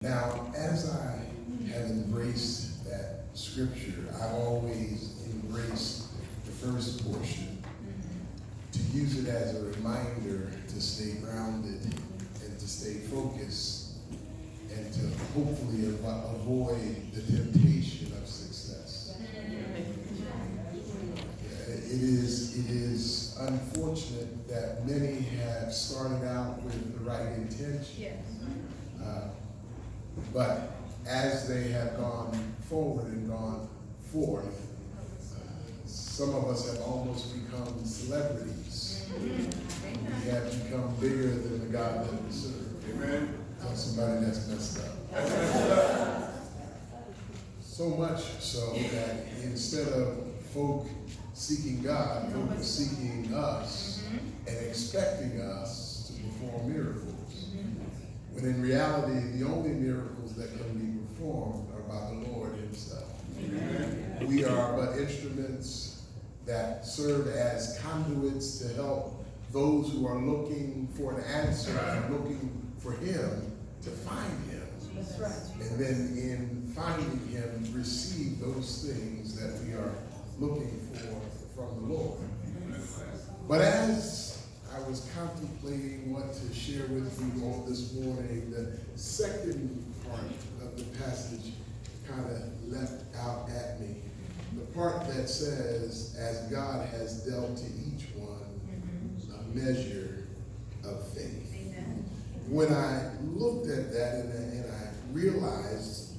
Now, as I have embraced that scripture, I've always embraced the first portion to use it as a reminder to stay grounded and to stay focused and to hopefully avoid the temptation of success. It is unfortunate that many have started out with the right intention. But as they have gone forward and gone forth, some of us have almost become celebrities. We have become bigger than the God that we serve. Amen. Tell somebody that's messed up. So much so that instead of folk seeking God, folk are seeking us and expecting us to perform miracles. When in reality, the only miracles that can be performed are by the Lord himself. Amen. We are but instruments that serve as conduits to help those who are looking for an answer and looking for him to find him. That's right. And then in finding him, receive those things that we are looking for from the Lord. But as I was contemplating what to share with you all this morning, the second part of the passage kind of leapt out at me. The part that says, as God has dealt to each one a measure of faith. Amen. When I looked at that and I realized,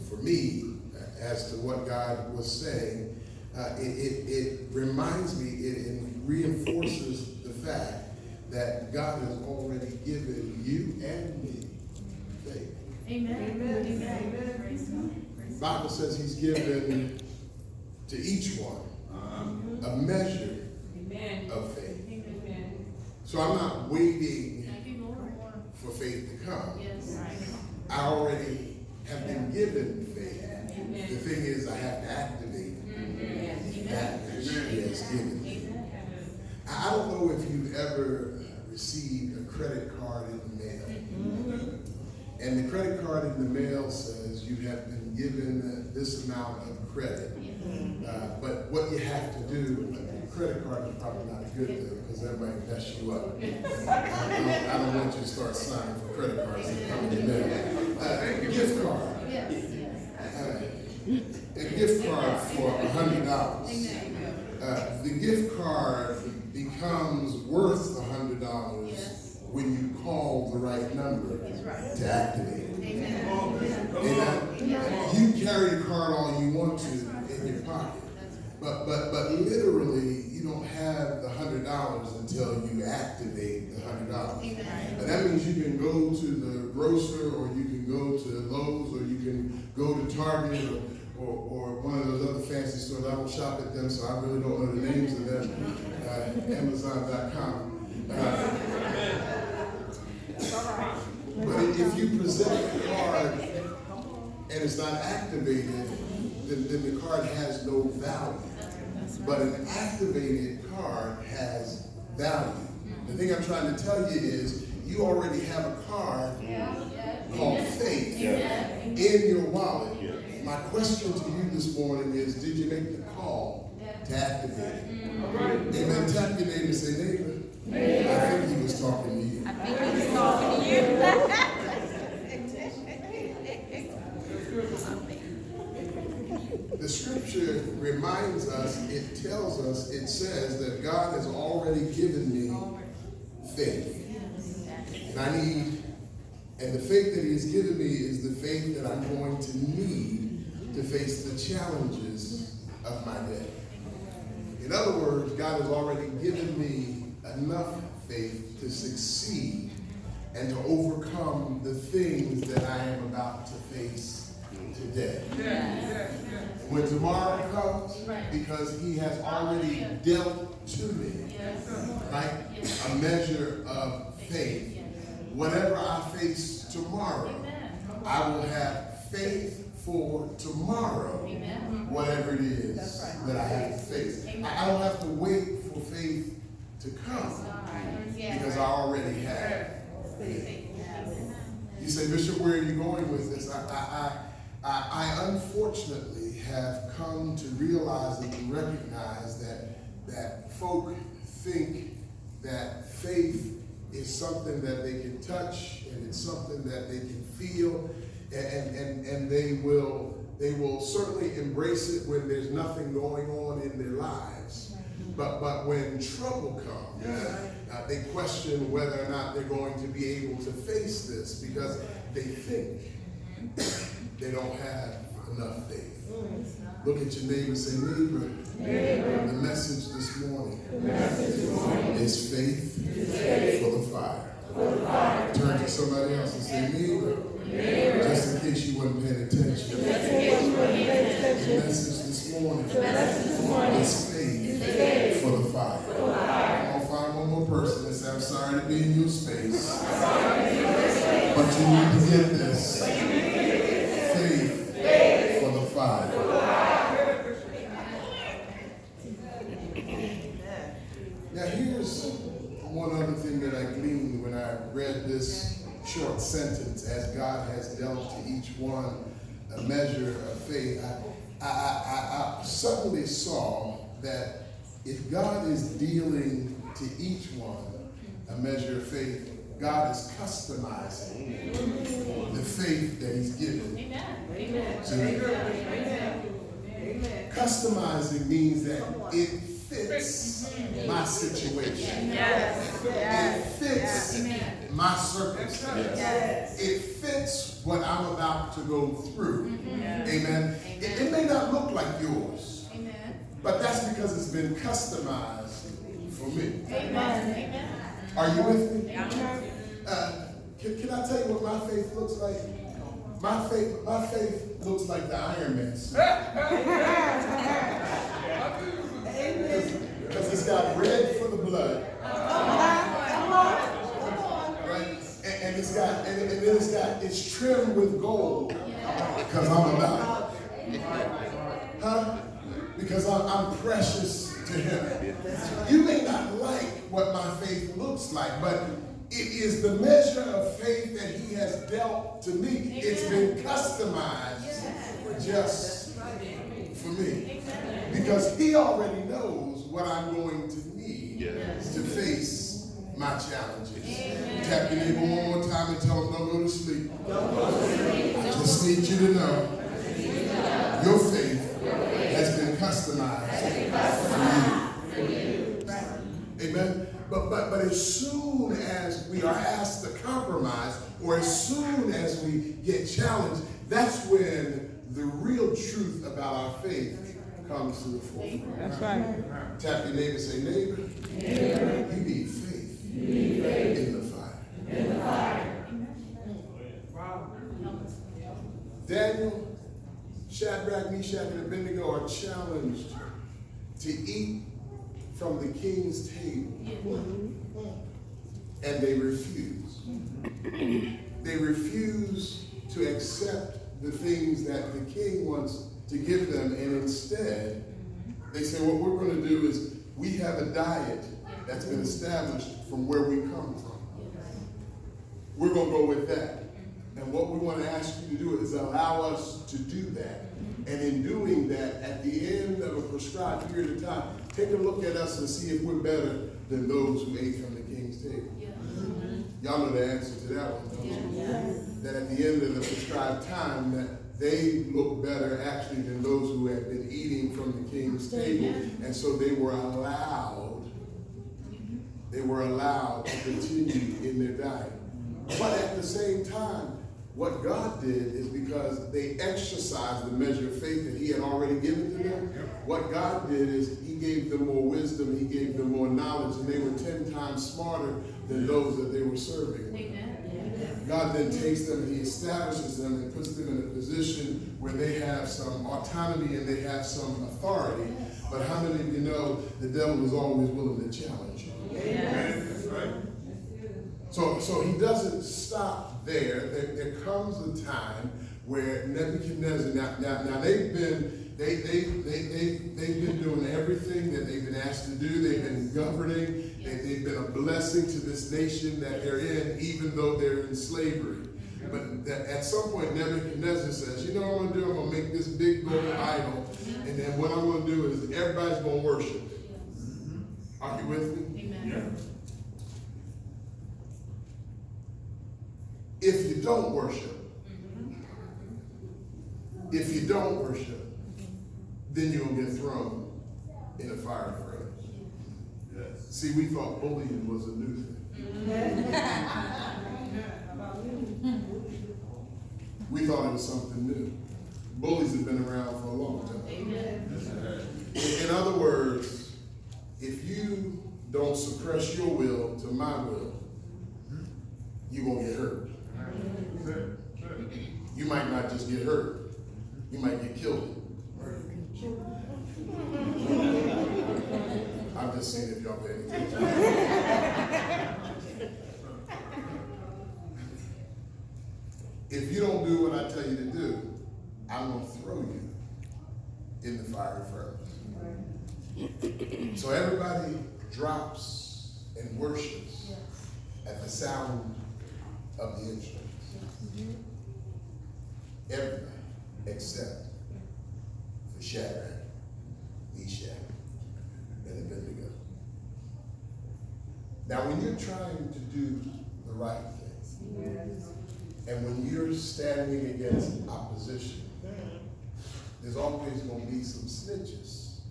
for me, as to what God was saying, it reminds me, it reinforces the fact that God has already given you and me faith. Amen. Amen. Amen. The Bible says he's given to each one a measure of faith. Amen. So I'm not waiting for faith to come. Yes. I already have been given faith. Amen. The thing is, I have to activate that which he has given me. I don't know if you've ever received a credit card in the mail. And the credit card in the mail says you have been given this amount of credit. But what you have to do, credit card is probably not a good thing because that might mess you up. I don't want you to start signing for credit cards that come in the mail. Gift card. A gift card for $100. The gift card becomes worth $100 when you call the right number to activate it. Amen. You carry the card all you want to in your pocket, but literally you don't have the $100 until you activate the $100. And that means you can go to the grocer, or you can go to Lowe's, or you can go to Target, or one of those other fancy stores. I don't shop at them, so I really don't know the names of them. Amazon.com. But if you present the card and it's not activated, then the card has no value. But an activated card has value. The thing I'm trying to tell you is you already have a card called faith in your wallet. My question to you this morning is, did you make the call to activate it? Amen. Tap your neighbor and say, neighbor, I think he was talking to you. I think he was talking to you. The scripture reminds us, it tells us, it says that God has already given me faith. And the faith that he has given me is the faith that I'm going to need to face the challenges of my day. In other words, God has already given me enough faith to succeed and to overcome the things that I am about to face today. When tomorrow comes, because he has already dealt to me, right, a measure of faith. Whatever I face tomorrow, I will have faith for tomorrow, whatever it is that I have to face. I don't have to wait for faith to come because I already have faith. You say, Bishop, where are you going with this? I unfortunately have come to realize and to recognize that folk think that faith is something that they can touch and it's something that they can feel, and they will certainly embrace it when there's nothing going on in their lives. But when trouble comes, they question whether or not they're going to be able to face this because they think they don't have enough faith. Look at your neighbor and say, neighbor, the message this morning is faith for the fire. Turn to somebody else and say, neighbor, just in case you weren't paying attention. The message this morning is faith for the fire. I'm going to find one more person and say, I'm sorry to be in your space, but you need to get this. Faith for the fire. Now here's one other thing that I gleaned when I read this short sentence, as God has dealt to each one a measure of faith. I suddenly saw that if God is dealing to each one a measure of faith, God is customizing the faith that he's given. Amen. To me. Customizing means that it fits my situation. It fits my circumstance. It fits what I'm about to go through. Amen. It may not look like yours, but that's because it's been customized for me. Amen. Are you with me? Can I tell you what my faith looks like? My faith looks like the Iron Man suit. Because it's got red for the blood. Right? And it's trimmed with gold. Because I'm about it. Huh? Because I'm precious to him. You may not like what my faith looks like, but it is the measure of faith that he has dealt to me. It's been customized just for me. Because he already knows what I'm going to need to face my challenges. Tap your neighbor one more time and tell them, don't go to sleep. I just need you to know your faith has been customized for you. Amen. But as soon as we are asked to compromise, or as soon as we get challenged, that's when the real truth about our faith comes to the forefront. That's right. Tap your neighbor and say, neighbor, you need faith in the fire. Daniel, Shadrach, Meshach, and Abednego are challenged to eat from the king's table. And they refuse. They refuse to accept the things that the king wants to give them, and instead they say, what we're going to do is we have a diet that's been established from where we come from. We're going to go with that. And what we want to ask you to do is allow us to do that. And in doing that, at the end of a prescribed period of time, take a look at us and see if we're better than those who ate from the king's table. Y'all know the answer to that one, don't you? That at the end of the prescribed time, that they look better actually than those who had been eating from the king's table. And so they were allowed to continue in their diet. But at the same time, what God did is, because they exercised the measure of faith that he had already given to them, what God did is he gave them more wisdom, he gave them more knowledge, and they were 10 times smarter than those that they were serving. Amen. God then takes them and he establishes them and puts them in a position where they have some autonomy and they have some authority. But how many of you know the devil is always willing to challenge you? Amen. That's right. So he doesn't stop there. There comes a time where Nebuchadnezzar, now they've been doing everything that they've been asked to do. They've been governing. They've been a blessing to this nation that they're in, even though they're in slavery. But at some point, Nebuchadnezzar says, you know what I'm going to do? I'm going to make this big gold idol. And then what I'm going to do is everybody's going to worship it. Are you with me? Amen. If you don't worship, then you're going to get thrown in a fire furnace. Yes. See, we thought bullying was a new thing. We thought it was something new. Bullies have been around for a long time. In other words, if you don't suppress your will to my will, you're going to get hurt. You might not just get hurt, you might get killed. I'm just seeing if y'all pay attention. If you don't do what I tell you to do, I'm going to throw you in the fiery furnace. So everybody drops and worships at the sound of the instruments. Everybody except for Shadrach, Meshach, and Abednego. Now, when you're trying to do the right thing, and when you're standing against opposition, there's always going to be some snitches.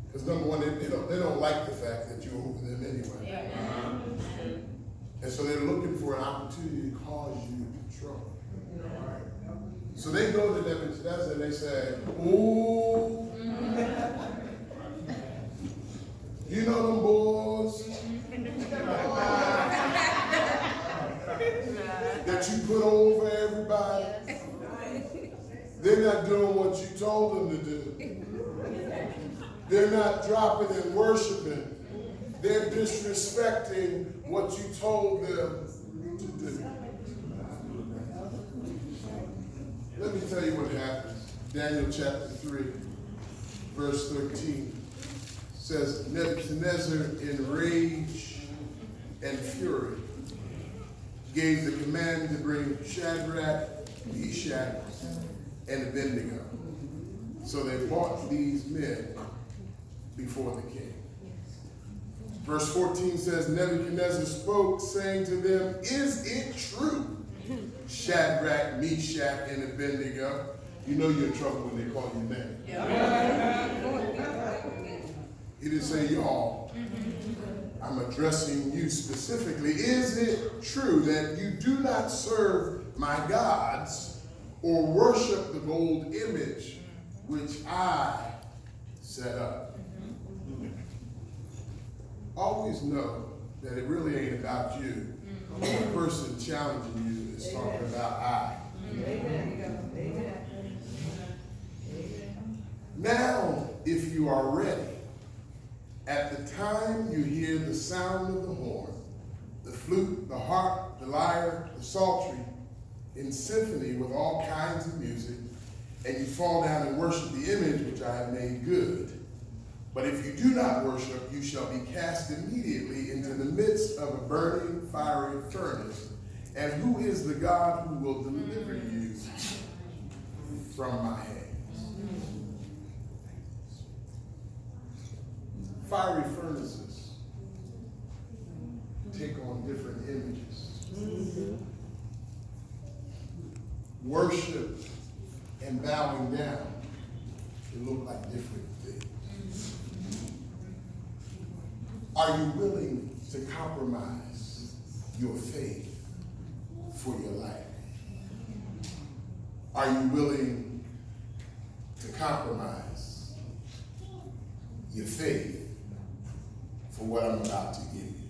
Because number one, they don't like the fact that you're over them anyway. And so they're looking for an opportunity to cause you trouble. So they go to Nebuchadnezzar and they say, ooh, you know them boys that you put over everybody? They're not doing what you told them to do. They're not dropping and worshiping. They're disrespecting what you told them to do. Let me tell you what happens. Daniel chapter 3, verse 13 says, Nebuchadnezzar in rage and fury gave the command to bring Shadrach, Meshach, and Abednego. So they brought these men before the king. Verse 14 says, Nebuchadnezzar spoke, saying to them, is it true, Shadrach, Meshach, and Abednego? You know you're in trouble when they call your name. He didn't say y'all. I'm addressing you specifically. Is it true that you do not serve my gods or worship the gold image which I set up? Always know that it really ain't about you. The person challenging you is talking about I. Now, if you are ready, at the time you hear the sound of the horn, the flute, the harp, the lyre, the psaltery, in symphony with all kinds of music, and you fall down and worship the image which I have made good. But if you do not worship, you shall be cast immediately into the midst of a burning fiery furnace. And who is the God who will deliver you from my hands? Fiery furnaces take on different images. Worship and bowing down can look like different things. Are you willing to compromise your faith for your life? Are you willing to compromise your faith for what I'm about to give you?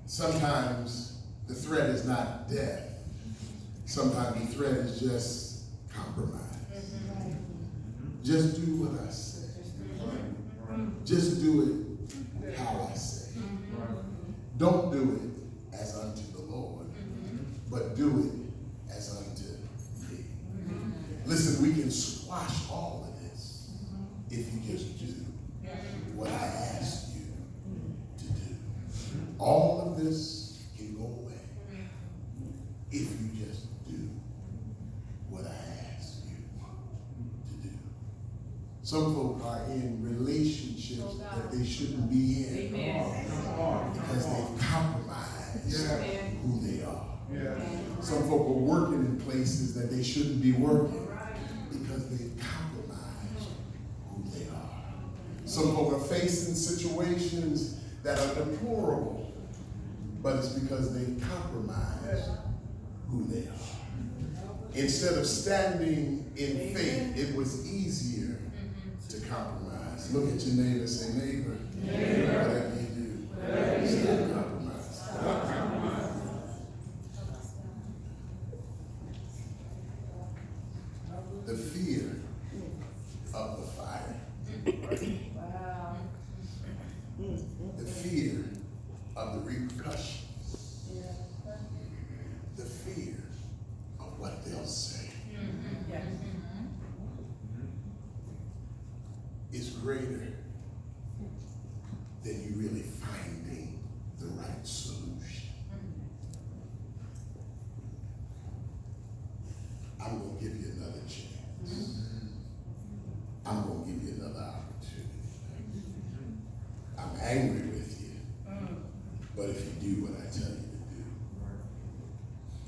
Sometimes the threat is not death. Sometimes the threat is just compromise. Just do what I say. Just do it how I say. Don't do it as unto the Lord, but do it as unto me. Listen, we can squash all of this if you just do what I ask all of this can go away if you just do what I ask you to do. Some folk are in relationships that they shouldn't be in because they've compromised who they are. Some folk are working in places that they shouldn't be working because they've compromised who they are. Some folk are facing situations that are deplorable, but it's because they've compromised who they are. Instead of standing in faith, it was easier to compromise. Look at your neighbor, say, neighbor, whatever you do, stop compromise. The fear of the fire. The fear of the repercussions. The fear of what they'll say is greater than you really finding the right solution. I'm going to give you another chance. I'm going to give you another opportunity. I'm angry with you, but if you do what I tell you to do,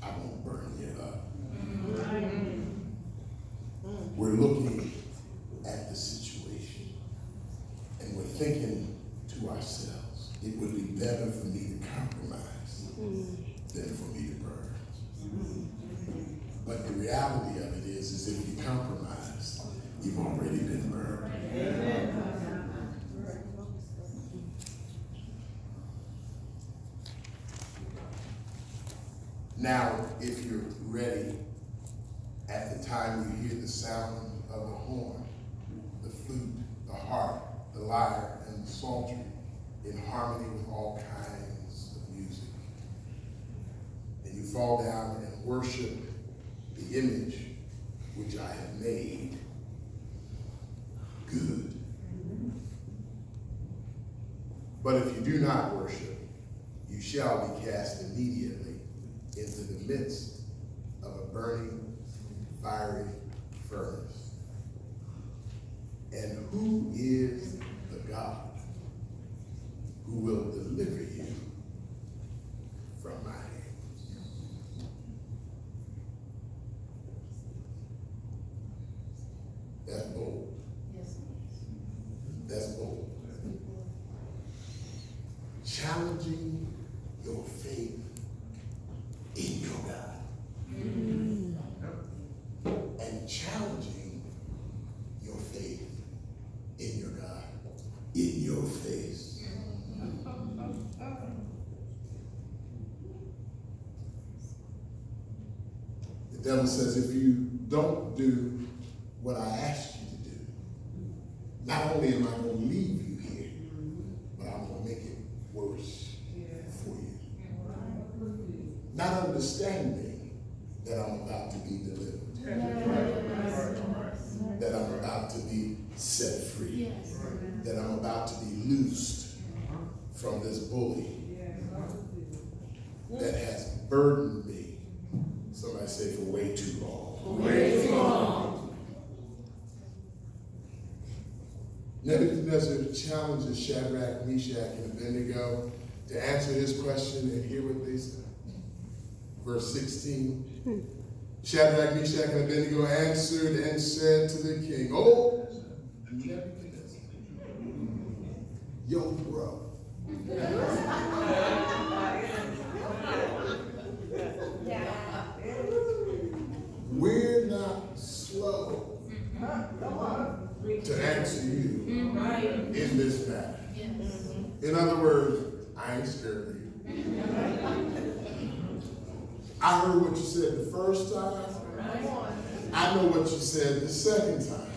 I won't burn you up. We're looking at the situation and we're thinking to ourselves, it would be better for me to compromise than for me to burn. But the reality of it is if you compromise, you've already been burned. Now, if you're ready, at the time you hear the sound of the horn, the flute, the harp, the lyre, and the psaltery in harmony with all kinds of music, and you fall down and worship the image which I have made, good. But if you do not worship, you shall be cast immediately into the midst of a burning, fiery furnace. And who is the God who will deliver you from my hands? That's bold. That's bold. Challenging your faith in your God. And challenging your faith in your God in your face. The devil says, if you don't do what I ask you to do, not only am I going to leave you here, but I'm going to make it worse for you. Not understanding that I'm about to be delivered, that I'm about to be set free, that I'm about to be loosed from this bully that has burdened me. Somebody say for way too long. Way too long. Nebuchadnezzar challenges Shadrach, Meshach, and Abednego to answer his question and hear what they said. Verse 16. Shadrach, Meshach, and Abednego answered and said to the king, "Oh, Nebuchadnezzar, yo, bro. We're not slow to answer you in this matter. In other words, I ain't scared of you. I heard what you said the first time. I know what you said the second time.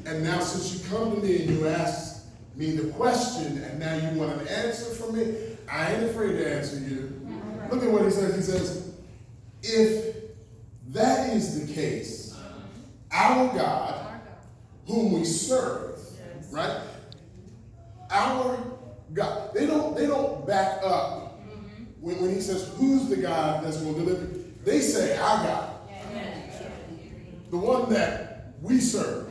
And now since you come to me and you ask me the question and now you want an answer from me, I ain't afraid to answer you. Look at what he says. He says, if that is the case, our God, whom we serve, right? Our God. They don't back up when he says, who's the God that's going to deliver? They say, our God. The one that we serve.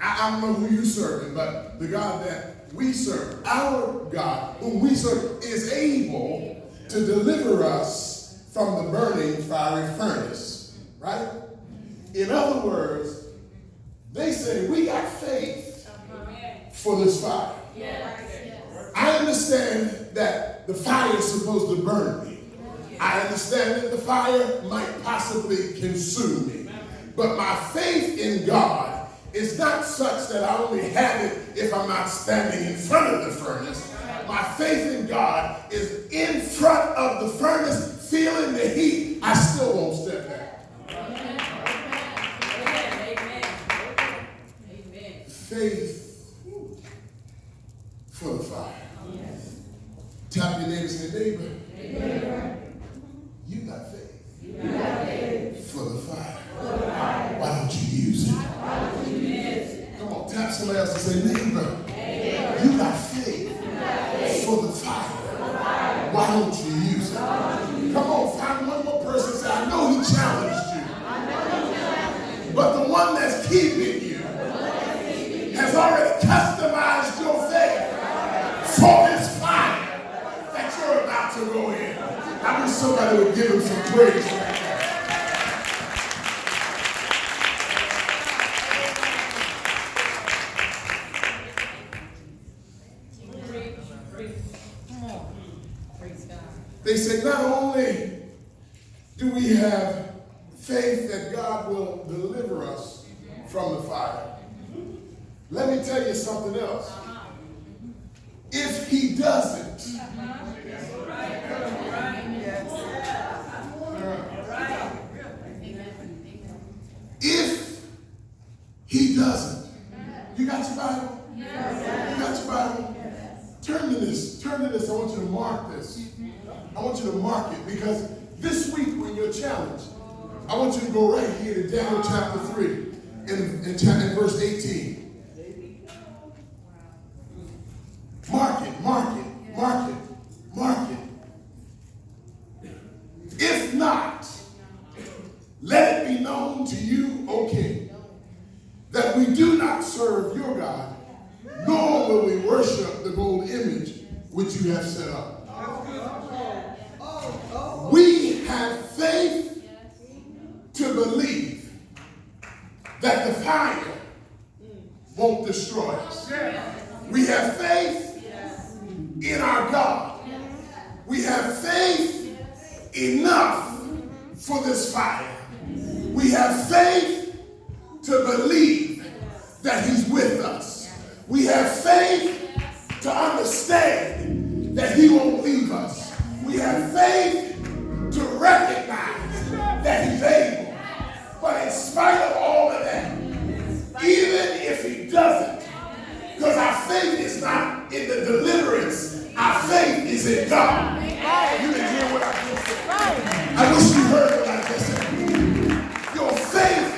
I don't know who you serving, but the God that we serve, our God, whom we serve, is able to deliver us from the burning fiery furnace. Right? In other words, they say, we got faith for this fire. I understand that the fire is supposed to burn me. I understand that the fire might possibly consume me. But my faith in God is not such that I only have it if I'm not standing in front of the furnace. My faith in God is in front of the furnace, feeling the heat. I still won't step back. Faith for the fire. Tap your neighbor and say, neighbor, you got faith for the fire. Why don't you use it? Come on, tap somebody else and say, neighbor, you got faith for the fire. Why don't you use it? Come on, find one more person and say, I know he challenged you. But the one that's keeping you has already customized your faith for this fire that you're about to go in. I wish somebody would give him some praise right now. They said not only do we have faith that God will deliver us from the fire, let me tell you something else. If he doesn't, if he doesn't, you got your Bible? You got your Bible? Turn to this. I want you to mark this. I want you to mark it because this week when you're challenged, I want you to go right here to Daniel chapter 3 in verse 18. Mark it. If not, let it be known to you, O king, that we do not serve your God, nor will we worship the gold image which you have set up. We have faith to believe that the fire won't destroy us. We have faith in our God. We have faith enough for this fire. We have faith to believe that he's with us. We have faith to understand that he won't leave us. We have faith to recognize that he's able. But in spite of all of that, even if he doesn't, because our faith is not in the deliverance, our faith is in God. You didn't hear what I just said. I wish you heard what I just said. Your faith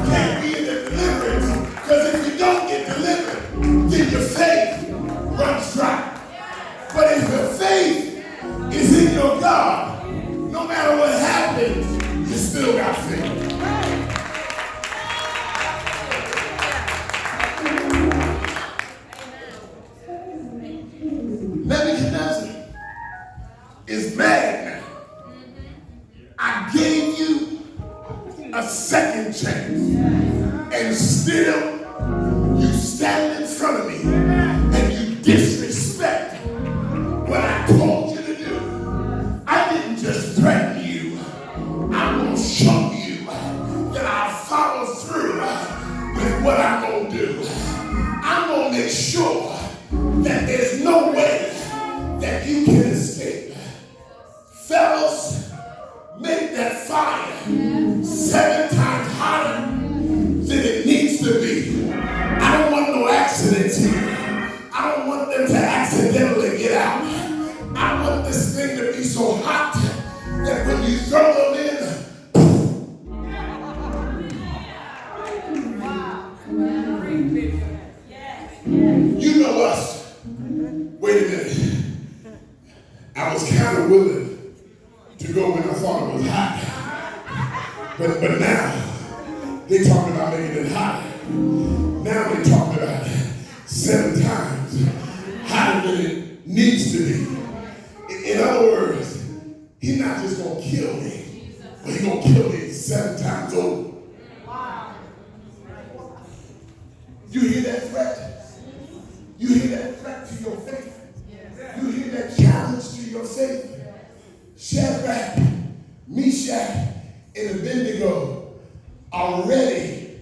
can't be in the deliverance, because if you don't get delivered, then your faith runs dry. But if your faith is in your God, no matter what happens, you still got faith. Nebuchadnezzar is mad now. I gave you a second chance, and still you stand in front of me and you disrespect what I told you to do. I didn't just threaten you. I'm going to show you that I'll follow through with what I'm going to do. I'm going to make sure that there's no way that you can escape. Fellas, make that fire 7 times hotter than it needs to be. I don't want no accidents here. I don't want them to accidentally get out. I want this thing to be so hot that when you throw them in, you know us. Wait a minute. I was kind of willing to go when I thought it was hot. But now, they talking about making it hotter. Now they talking about 7 times hotter than it needs to be. In other words, he's not just going to kill me, but he's going to kill me 7 times over. You hear that threat? You hear that threat to your faith? You hear that challenge to your faith? Shadrach, Meshach, and Abednego are ready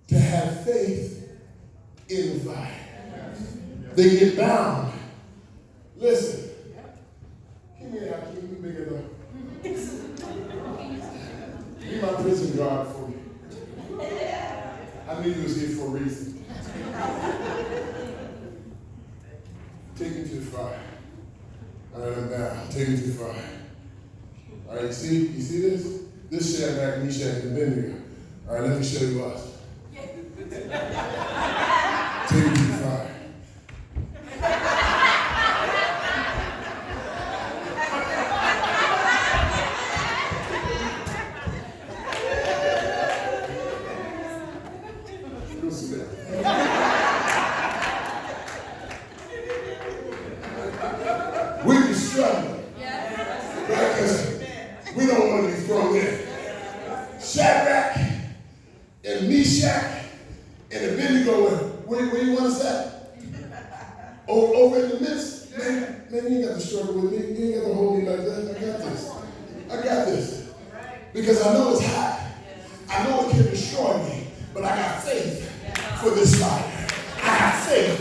to have faith in the fire. They get bound. Listen. Give me that. Keep me big enough. Be my prison guard for me. I knew you was here for a reason. Take me to the fire. All right, I'm down. Take me to the fire. All right, you see this? This Shadrach, Meshach, and Abednego. All right, let me show you us. Take me to the fire. Go sit down. We be struggling. Because we don't want to be thrown in. Shadrach and Meshach and Abednego, where you want us at? Over in the midst? Man, you ain't got to struggle with me. You ain't got to hold me like that. I got this. Because I know it's hot. I know it can destroy me. But I got faith for this fire. I got faith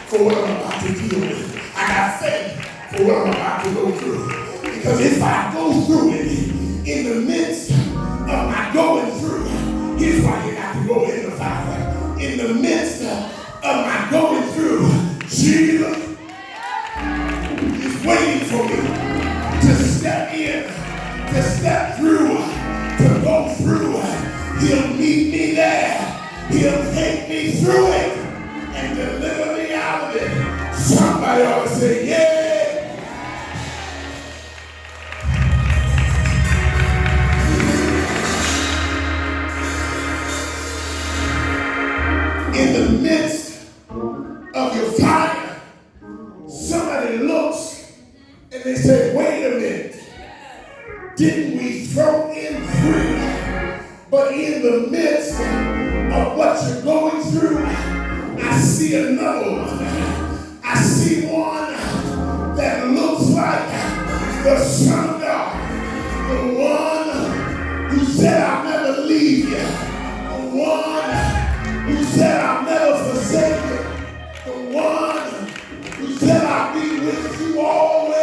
for what I'm about to deal with. I got faith for what I'm about to go through. Because if I go through it, in the midst of my going through, here's why you got to go in the fire. In the midst of my going through, Jesus is waiting for me to step in, to step through, to go through. He'll meet me there. He'll take me through it and deliver me out of it. Somebody ought to say, yeah. In the midst of your fire, somebody looks and they say, wait a minute. Didn't we throw in 3? But in the midst of what you're going through, I see another one. I see one that looks like the Son of God. The one who said, I'll never leave you. The one who said, I'll never forsake you. The one who said, I'll be with you always.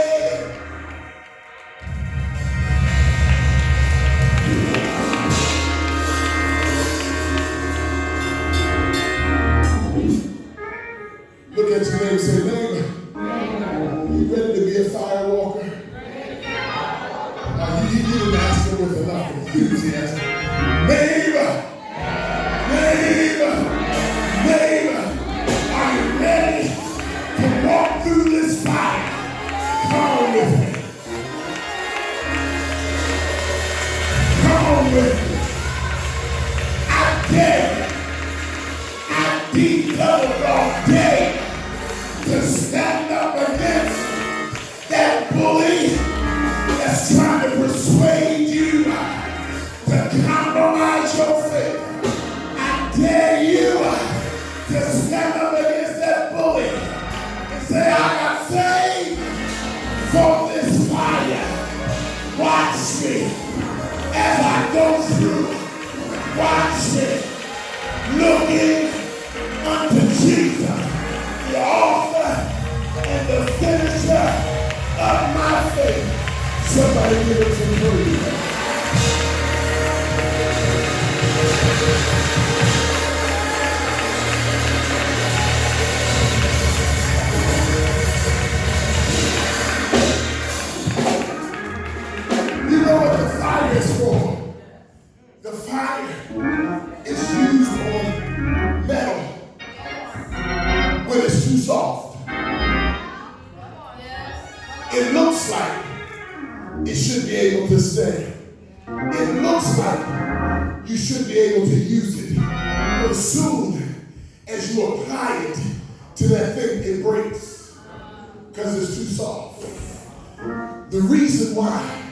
Look at your neighbor and say, neighbor, you ready to be a fire walker? You didn't ask him with enough enthusiasm. Neighbor, are you ready to walk through this fire? Come on with me. Come on with me. I dare you. I declare all day to stand up against that bully that's trying to persuade you to compromise your faith. I dare you to stand up against that bully and say, I got saved for this fire. Watch me as I go through. Watch me looking unto Jesus, the author and the finisher of my faith. Somebody give it some praise. You know what the fire is for? The fire is used on metal when it's too soft. It looks looks like it should be able to stay. It looks like you should be able to use it. But as soon as you apply it to that thing, it breaks because it's too soft. The reason why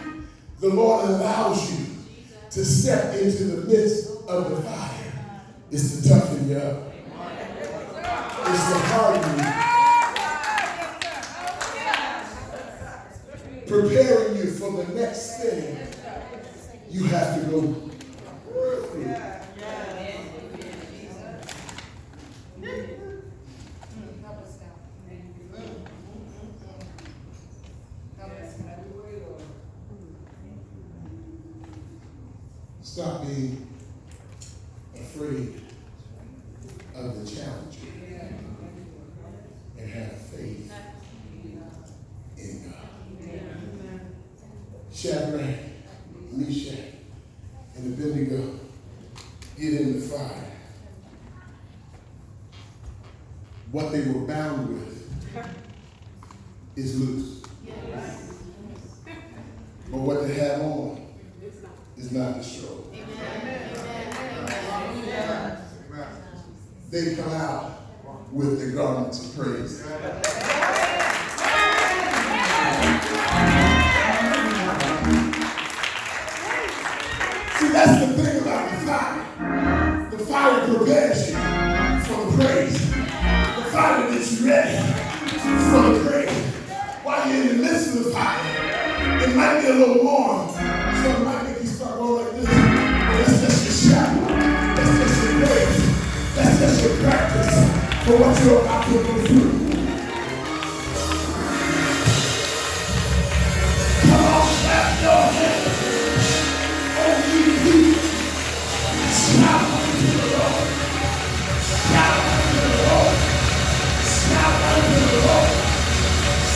the Lord allows you to step into the midst of the fire is to toughen you up. It's to harden you. Preparing you for the next thing you have to go through. Stop being afraid of the challenge and have faith in God. Shadrach, Meshach, and Abednego get in the fire. What they were bound with is loose. But what they have on is not destroyed. They come out with the garments of praise. See, that's the thing about the fire. The fire prepares you for the praise. The fire gets you ready for the praise. While you're in the midst of the fire, it might be a little warm. So it might make you start going like this. But that's just your shout. That's just your praise. That's just your practice for what you're about to go through. Come on, clap your hands. Oh, you people. Shout unto the Lord. Shout unto the Lord. Shout unto the Lord.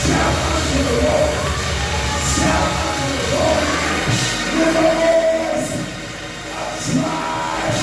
Shout unto the Lord. Shout unto the Lord. With a voice of triumph.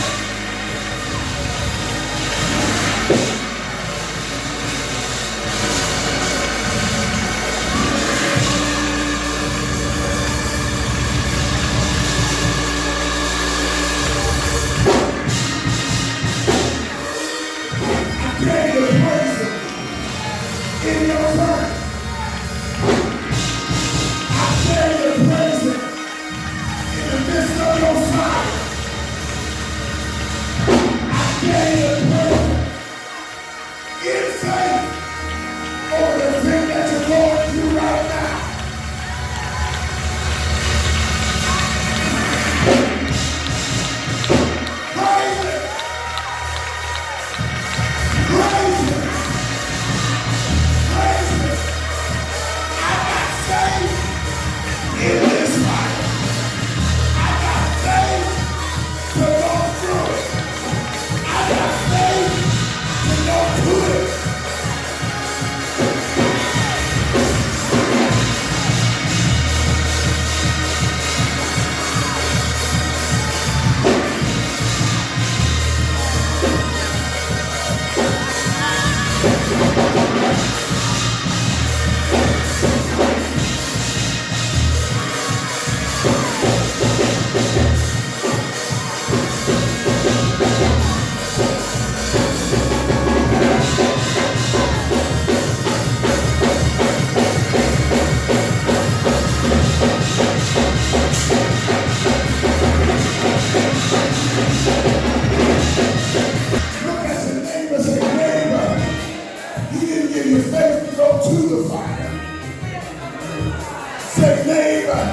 Say, neighbor,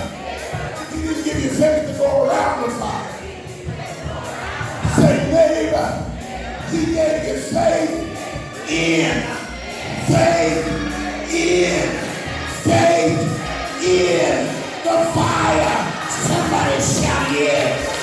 he didn't give you faith to go around the fire. Say, neighbor, he gave you faith in, faith in the fire. Somebody shout, yeah.